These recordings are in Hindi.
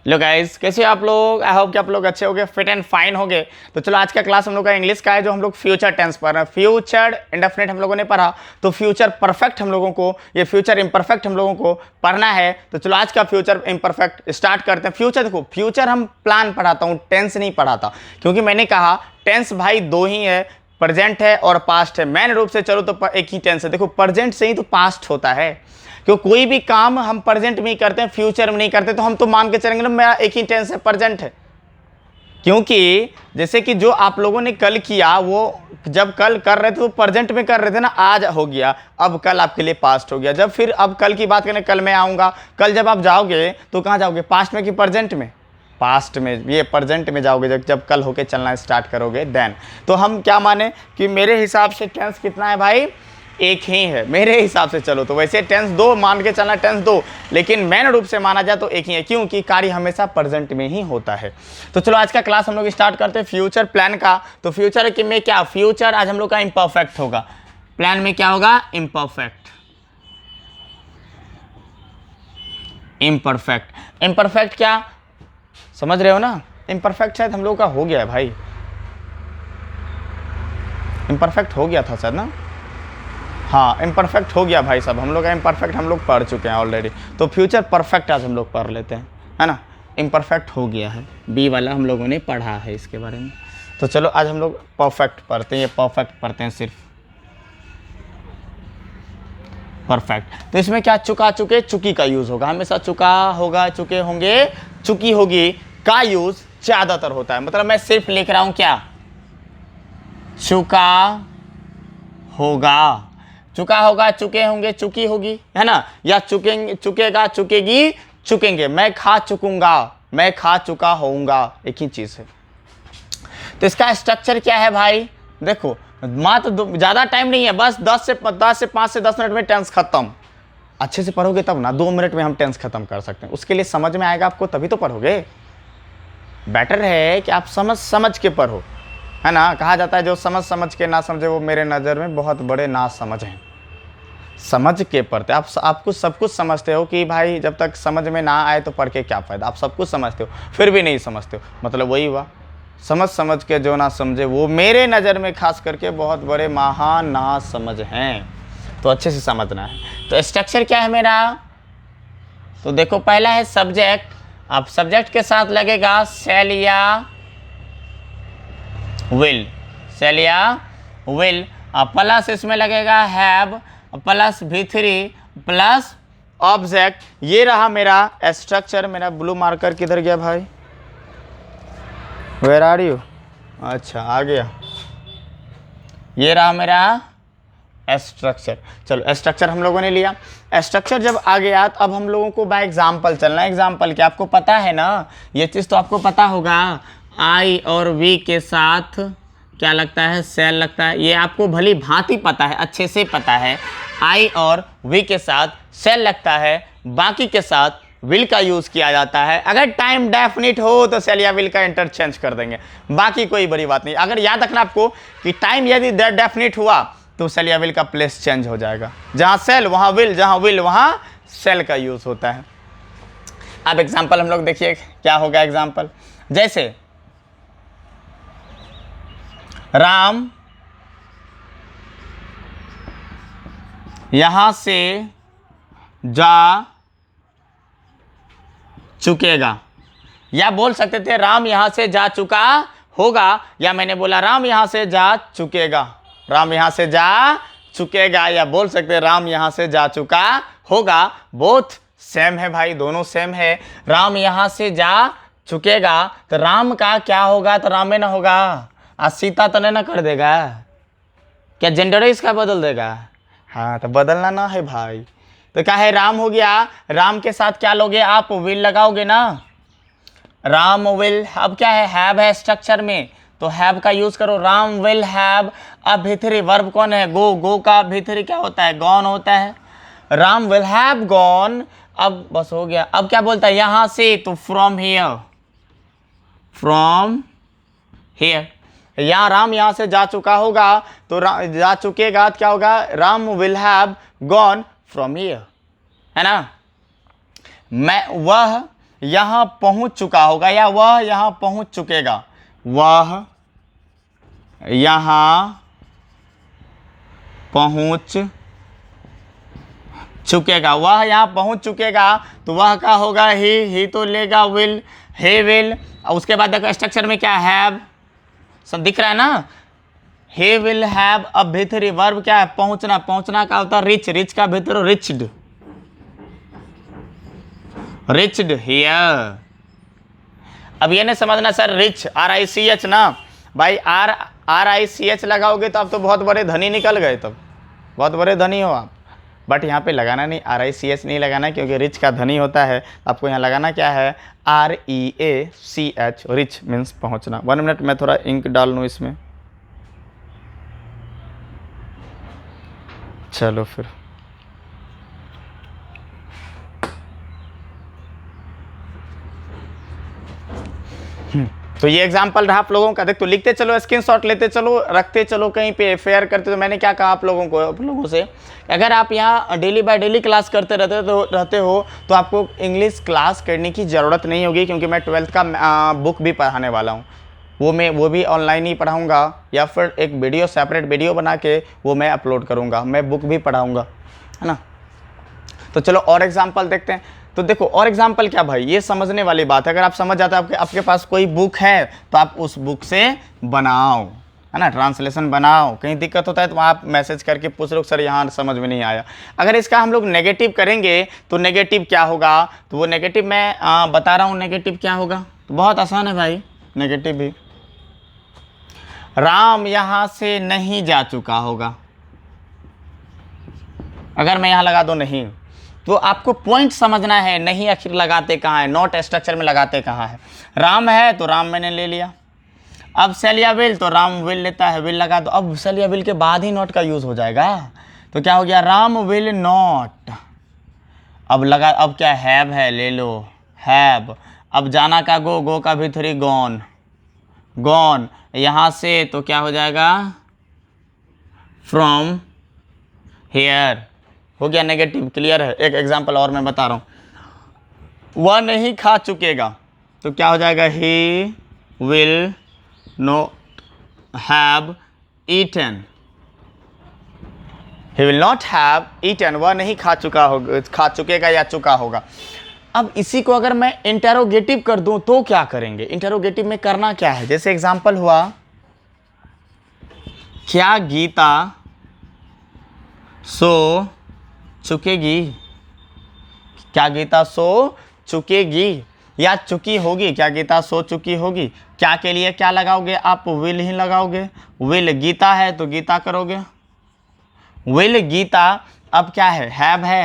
हेलो गाइस, कैसे हो आप लोग। आई होप कि आप लोग अच्छे होंगे, फिट एंड फाइन होंगे। तो चलो आज का क्लास हम लोग का इंग्लिश का है, जो हम लोग फ्यूचर टेंस पढ़ रहे हैं। फ्यूचर इंडेफिनिट हम लोगों ने पढ़ा, तो फ्यूचर परफेक्ट हम लोगों को, ये फ्यूचर इम्परफेक्ट हम लोगों को पढ़ना है। तो चलो आज का फ्यूचर इम्परफेक्ट स्टार्ट करते हैं। फ्यूचर देखो, फ्यूचर हम प्लान पढ़ाता हूँ, टेंस नहीं पढ़ाता, क्योंकि मैंने कहा टेंस भाई दो ही है, प्रेजेंट है और पास्ट है। मेन रूप से चलो तो एक ही टेंस है। देखो प्रेजेंट से ही तो पास्ट होता है, क्यों कोई भी काम हम प्रेजेंट में ही करते हैं, फ्यूचर में नहीं करते। तो हम तो मान के चलेंगे ना मेरा एक ही टेंस है, प्रेजेंट है। क्योंकि जैसे कि जो आप लोगों ने कल किया, वो जब कल कर रहे थे तो प्रेजेंट में कर रहे थे ना, आज हो गया, अब कल आपके लिए पास्ट हो गया। जब फिर अब कल की बात करें, कल मैं आऊँगा, कल जब आप जाओगे तो कहाँ जाओगे, पास्ट में कि प्रेजेंट में? पास्ट में, ये प्रेजेंट में जाओगे जब कल होके चलना स्टार्ट करोगे देन। तो हम क्या माने कि मेरे हिसाब से टेंस कितना है भाई, एक ही है मेरे हिसाब से। चलो तो वैसे टेंस दो मान के चलना, टेंस दो, लेकिन मेन रूप से माना जाए तो एक ही है, क्योंकि कार्य हमेशा प्रेजेंट में ही होता है। तो चलो आज का क्लास हम लोग स्टार्ट करते हैं फ्यूचर प्लान का। तो फ्यूचर के में क्या, फ्यूचर आज हम लोग का इम्परफेक्ट होगा। प्लान में क्या होगा, इम्परफेक्ट। इम्परफेक्ट, इम्परफेक्ट क्या समझ रहे हो ना? इम्परफेक्ट शायद हम लोग का हो गया है भाई, इम्परफेक्ट हो गया था सर ना। हाँ इम्परफेक्ट हो गया भाई साहब, हम लोग का इम्परफेक्ट हम लोग पढ़ चुके हैं ऑलरेडी। तो फ्यूचर परफेक्ट आज हम लोग पढ़ लेते हैं, है ना। इम्परफेक्ट हो गया है, बी वाला हम लोगों ने पढ़ा है इसके बारे में। तो चलो आज हम लोग परफेक्ट पढ़ते हैं, ये परफेक्ट पढ़ते हैं सिर्फ परफेक्ट। तो इसमें क्या, चुका चुके चुकी का यूज़ होगा, हमेशा चुका होगा, चुके होंगे, चुकी होगी का यूज़ ज़्यादातर होता है। मतलब मैं सिर्फ लिख रहा हूँ क्या, चुका होगा, चुका होगा, चुके होंगे, चुकी होगी, है ना, या चुकेंगे, चुकेगा, चुकेगी, चुकेंगे। मैं खा चुकूंगा, मैं खा चुका होऊंगा, एक ही चीज़ है। तो इसका स्ट्रक्चर क्या है भाई, देखो मात्र ज़्यादा टाइम नहीं है, बस 10 से 5 से 10 मिनट में टेंस खत्म। अच्छे से पढ़ोगे तब ना, 2 मिनट में हम टेंस खत्म कर सकते हैं। उसके लिए समझ में आएगा आपको, तभी तो पढ़ोगे। बेटर है कि आप समझ के पढ़ो, है ना। कहा जाता है जो समझ के ना समझे, वो मेरे नज़र में बहुत बड़े ना समझ हैं। समझ के पढ़ते, आप कुछ सब कुछ समझते हो कि भाई जब तक समझ में ना आए तो पढ़ के क्या फ़ायदा। आप सब कुछ समझते हो फिर भी नहीं समझते हो, मतलब वही हुआ, समझ के जो ना समझे वो मेरे नज़र में खास करके बहुत बड़े महान ना समझ हैं। तो अच्छे से समझना है। तो स्ट्रक्चर क्या है मेरा, तो देखो पहला है सब्जेक्ट। अब सब्जेक्ट के साथ लगेगा शैल या विल, शैल या विल। प्लस इसमें लगेगा have, plus V3 plus object. ये रहा मेरा स्ट्रक्चर। मेरा ब्लू मार्कर किधर गया भाई, वेयर आर यू? अच्छा आ गया। ये रहा मेरा स्ट्रक्चर। चलो स्ट्रक्चर हम लोगों ने लिया। स्ट्रक्चर जब आ गया तो अब हम लोगों को बाय एग्जाम्पल चलना है। एग्जाम्पल क्या, आपको पता है ना, ये चीज़ तो आपको पता होगा। आई और वी के साथ क्या लगता है, सेल लगता है। ये आपको भली भांति पता है, अच्छे से पता है। आई और वी के साथ सेल लगता है, बाकी के साथ विल का यूज़ किया जाता है। अगर टाइम डेफिनिट हो तो सेल या विल का इंटरचेंज कर देंगे, बाकी कोई बड़ी बात नहीं। अगर याद रखना आपको कि टाइम यदि डेफिनिट हुआ तो सेल या विल का प्लेस चेंज हो जाएगा। जहाँ सेल वहाँ विल, जहाँ विल वहाँ सेल का यूज़ होता है। अब एग्जाम्पल हम लोग देखिए क्या होगा। एग्जाम्पल जैसे राम यहां से जा चुकेगा, या बोल सकते थे राम यहां से जा चुका होगा, या मैंने बोला राम यहां से जा चुकेगा। राम यहां से जा चुकेगा, या बोल सकते राम यहां से जा चुका होगा। बोथ सेम है भाई, दोनों सेम है। राम यहां से जा चुकेगा तो राम का क्या होगा, तो रामे ना होगा। आज सीता तो नहीं ना कर देगा, क्या जेंडर इसका बदल देगा? हाँ तो बदलना ना है भाई। तो क्या है, राम हो गया, राम के साथ क्या लोगे आप, विल लगाओगे ना, राम विल। अब क्या है, हैव है स्ट्रक्चर में, तो हैव का यूज करो। Ram will have. अब भीतरी वर्ब कौन है, गो, गो का भीतरी क्या होता है, गॉन होता है। Ram will have gone. अब बस हो गया। अब क्या बोलता है, यहां से, तो फ्रॉम हियर, फ्रॉम हियर। यहाँ राम यहाँ से जा चुका होगा, तो जा चुकेगा तो क्या होगा, Ram will have gone from here, है ना। मैं वह यहां पहुंच चुका होगा या वह यहां पहुंच चुकेगा, वह यहां पहुंच चुकेगा, वह यहां पहुंच चुकेगा। तो वह का होगा ही तो लेगा विल, हे विल। उसके बाद देखो स्ट्रक्चर में क्या हैव, सब दिख रहा है ना, हे विल हैव। अब भीतरी वर्ब क्या है, पहुंचना, पहुंचना का होता है रिच, रिच का भीतर रिच्ड, रिच्ड हियर। अब ये नहीं समझना सर रिच RICH ना भाई, RICH लगाओगे तो आप तो बहुत बड़े धनी निकल गए, तब बहुत बड़े धनी हो आप। बट यहाँ पे लगाना नहीं, RICH नहीं लगाना, क्योंकि रिच का धनी होता है। आपको यहाँ लगाना क्या है, REACH, रिच मीन्स पहुँचना। 1 मिनट मैं थोड़ा इंक डाल लूँ इसमें, चलो फिर। तो ये एग्जाम्पल रहा आप लोगों का। देख तो लिखते चलो, स्क्रीनशॉट लेते चलो, रखते चलो कहीं पे, फेयर करते। तो मैंने क्या कहा आप लोगों से, अगर आप यहाँ डेली बाय डेली क्लास करते रहते हो तो आपको इंग्लिश क्लास करने की ज़रूरत नहीं होगी, क्योंकि मैं 12th का बुक भी पढ़ाने वाला हूँ। वो भी ऑनलाइन ही पढ़ाऊँगा, या फिर एक वीडियो सेपरेट वीडियो बना के वो मैं अपलोड करूँगा। मैं बुक भी पढ़ाऊँगा, है ना। तो चलो और एग्जाम्पल देखते हैं। तो देखो और एग्जाम्पल क्या भाई, ये समझने वाली बात है। अगर आप समझ जाते हैं, आपके पास कोई बुक है तो आप उस बुक से बनाओ, है ना, ट्रांसलेशन बनाओ। कहीं दिक्कत होता है तो आप मैसेज करके पूछ लो सर यहाँ समझ में नहीं आया। अगर इसका हम लोग नेगेटिव करेंगे तो नेगेटिव क्या होगा, तो वो नेगेटिव मैं बता रहा हूँ। नेगेटिव क्या होगा, तो बहुत आसान है भाई नेगेटिव भी। राम यहाँ से नहीं जा चुका होगा। अगर मैं यहाँ लगा दूँ नहीं, तो आपको पॉइंट समझना है, नहीं आखिर लगाते कहाँ है, नॉट स्ट्रक्चर में लगाते कहाँ है। राम है तो राम मैंने ले लिया। अब सेल या विल, तो राम विल लेता है, विल लगा दो। अब सेल या विल के बाद ही नॉट का यूज़ हो जाएगा। तो क्या हो गया, राम विल नॉट। अब लगा, अब क्या हैव है, ले लो हैव। अब जाना का गो का भी थ्री गॉन, गॉन। यहाँ से तो क्या हो जाएगा, फ्रॉम हेयर। हो गया नेगेटिव, क्लियर है। एक एग्जांपल और मैं बता रहा हूँ, वह नहीं खा चुकेगा, तो क्या हो जाएगा, he will not have eaten, he will not have eaten. वह नहीं खा चुकेगा या चुका होगा। अब इसी को अगर मैं इंटेरोगेटिव कर दूं तो क्या करेंगे, इंटेरोगेटिव में करना क्या है। जैसे एग्जांपल हुआ, क्या गीता सो चुकेगी, क्या गीता सो चुकेगी या चुकी होगी, क्या गीता सो चुकी होगी। क्या के लिए क्या लगाओगे आप, विल ही लगाओगे। विल गीता है तो गीता करोगे, विल गीता। अब क्या है,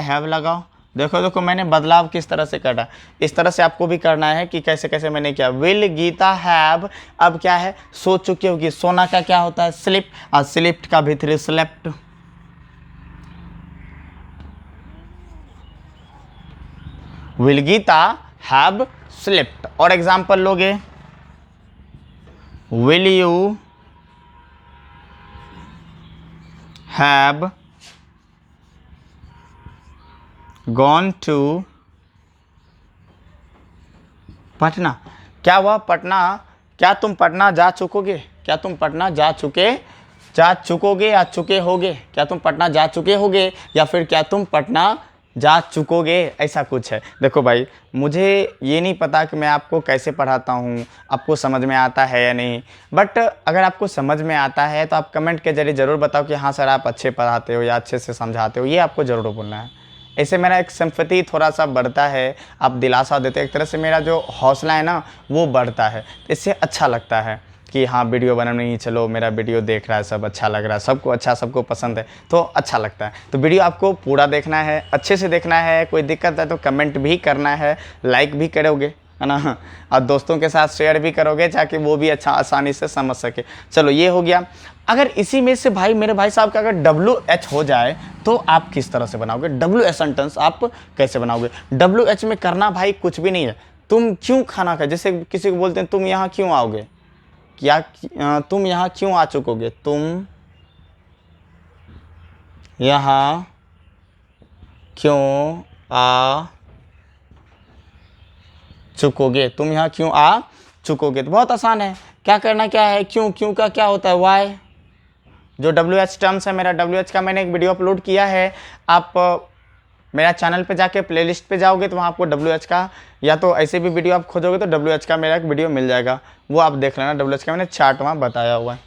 हैव लगाओ। देखो देखो मैंने बदलाव किस तरह से करा, इस तरह से आपको भी करना है कि कैसे कैसे मैंने किया। विल गीता हैव, अब क्या है, सो चुकी होगी। सोना का क्या होता है, स्लिप, और स्लिप्ट का भीतरी slept. Will Geeta have slipped. और एग्जांपल लोगे, will you have gone to Patna. क्या हुआ, पटना, क्या तुम पटना जा चुकोगे, क्या तुम पटना जा चुकोगे या चुके होगे। क्या तुम पटना जा चुके होगे या फिर क्या तुम पटना जा चुकोगे, ऐसा कुछ है। देखो भाई, मुझे ये नहीं पता कि मैं आपको कैसे पढ़ाता हूँ, आपको समझ में आता है या नहीं। बट अगर आपको समझ में आता है तो आप कमेंट के जरिए ज़रूर बताओ कि हाँ सर आप अच्छे पढ़ाते हो या अच्छे से समझाते हो, ये आपको ज़रूर बोलना है। ऐसे मेरा एक सिंपैथी थोड़ा सा बढ़ता है, आप दिलासा देते हैं, एक तरह से मेरा जो हौसला है ना वो बढ़ता है। इससे अच्छा लगता है कि हाँ वीडियो बनाने नहीं, चलो मेरा वीडियो देख रहा है सब, अच्छा लग रहा है, सबको अच्छा, सबको पसंद है तो अच्छा लगता है। तो वीडियो आपको पूरा देखना है, अच्छे से देखना है। कोई दिक्कत है तो कमेंट भी करना है, लाइक भी करोगे, है ना, और दोस्तों के साथ शेयर भी करोगे ताकि वो भी अच्छा आसानी से समझ सके। चलो ये हो गया। अगर इसी में से भाई मेरे भाई साहब का अगर WH हो जाए तो आप किस तरह से बनाओगे, WH सेंटेंस आप कैसे बनाओगे। WH में करना भाई कुछ भी नहीं है। तुम क्यों खाना खाए, जैसे किसी को बोलते हैं तुम यहाँ क्यों आओगे, क्या तुम यहाँ क्यों आ चुकोगे, तुम यहाँ क्यों आ चुकोगे, तुम यहाँ क्यों आ चुकोगे। तो बहुत आसान है, क्या करना क्या है, क्यों, क्यों का क्या होता है वाई। जो WH टर्म्स है, मेरा WH का मैंने एक वीडियो अपलोड किया है, आप मेरा चैनल पे जाके प्लेलिस्ट पे जाओगे तो वहाँ आपको WH का, या तो ऐसे भी वीडियो आप खोजोगे तो WH का मेरा एक वीडियो मिल जाएगा, वो आप देख लेना। WH का मैंने चार्ट वहाँ बताया हुआ है।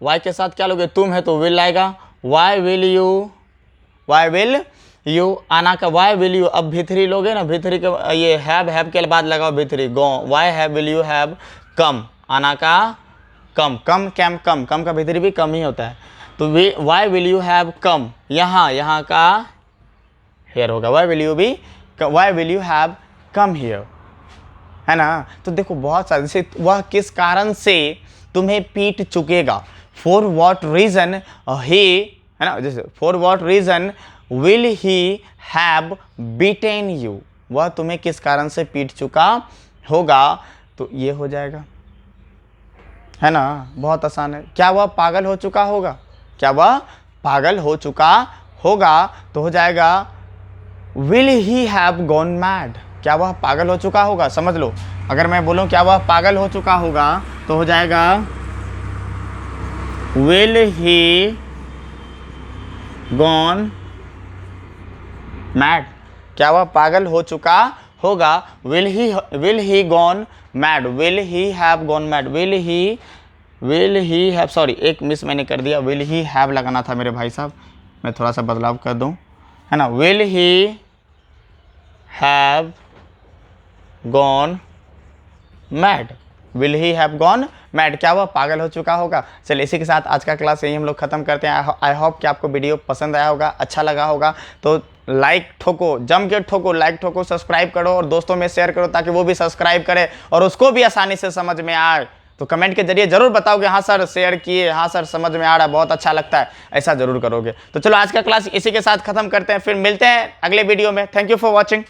वाई के साथ क्या लोगे, तुम है तो विल आएगा, वाई विल यू आना का, वाई विल यू, अब भीतरी लोगे ना, भीतरी के ये हैव के बाद लगाओ भीतरी, go, why have will you have come, आना का कम, कम का भीतरी भी कम ही होता है, तो why will you have come, यहाँ का हेयर होगा, why will you have come here, है ना। तो देखो बहुत सारे, जैसे वह किस कारण से तुम्हें पीट चुकेगा, फॉर वॉट रीजन ही, है ना, जैसे for what reason will he have beaten you, वह तुम्हें किस कारण से पीट चुका होगा, तो ये हो जाएगा, है ना। बहुत आसान है, क्या वह पागल हो चुका होगा, क्या वह पागल हो चुका होगा, तो हो जाएगा will he have gone mad, क्या वह पागल हो चुका होगा। समझ लो, अगर मैं बोलूं क्या वह पागल हो चुका होगा तो हो जाएगा विल ही गॉन मैड, क्या वह पागल हो चुका होगा, will he gone mad, will he have gone mad, will he have, sorry एक मिस मैंने कर दिया, विल ही हैव लगाना था मेरे भाई साहब, मैं थोड़ा सा बदलाव कर दूं, है ना, will he have gone mad, will he have gone mad, क्या वह पागल हो चुका होगा। चलिए इसी के साथ आज का क्लास यही हम लोग खत्म करते हैं। आई होप कि आपको वीडियो पसंद आया होगा, अच्छा लगा होगा, तो लाइक ठोको, जम के ठोको, लाइक ठोको, सब्सक्राइब करो और दोस्तों में शेयर करो ताकि वो भी सब्सक्राइब करे और उसको भी आसानी से समझ में आए। तो कमेंट के जरिए जरूर बताओगे हाँ सर शेयर किए, हाँ सर समझ में आ रहा है, बहुत अच्छा लगता है, ऐसा जरूर करोगे। तो चलो आज का क्लास इसी के साथ खत्म करते हैं, फिर मिलते हैं अगले वीडियो में। Thank you for watching.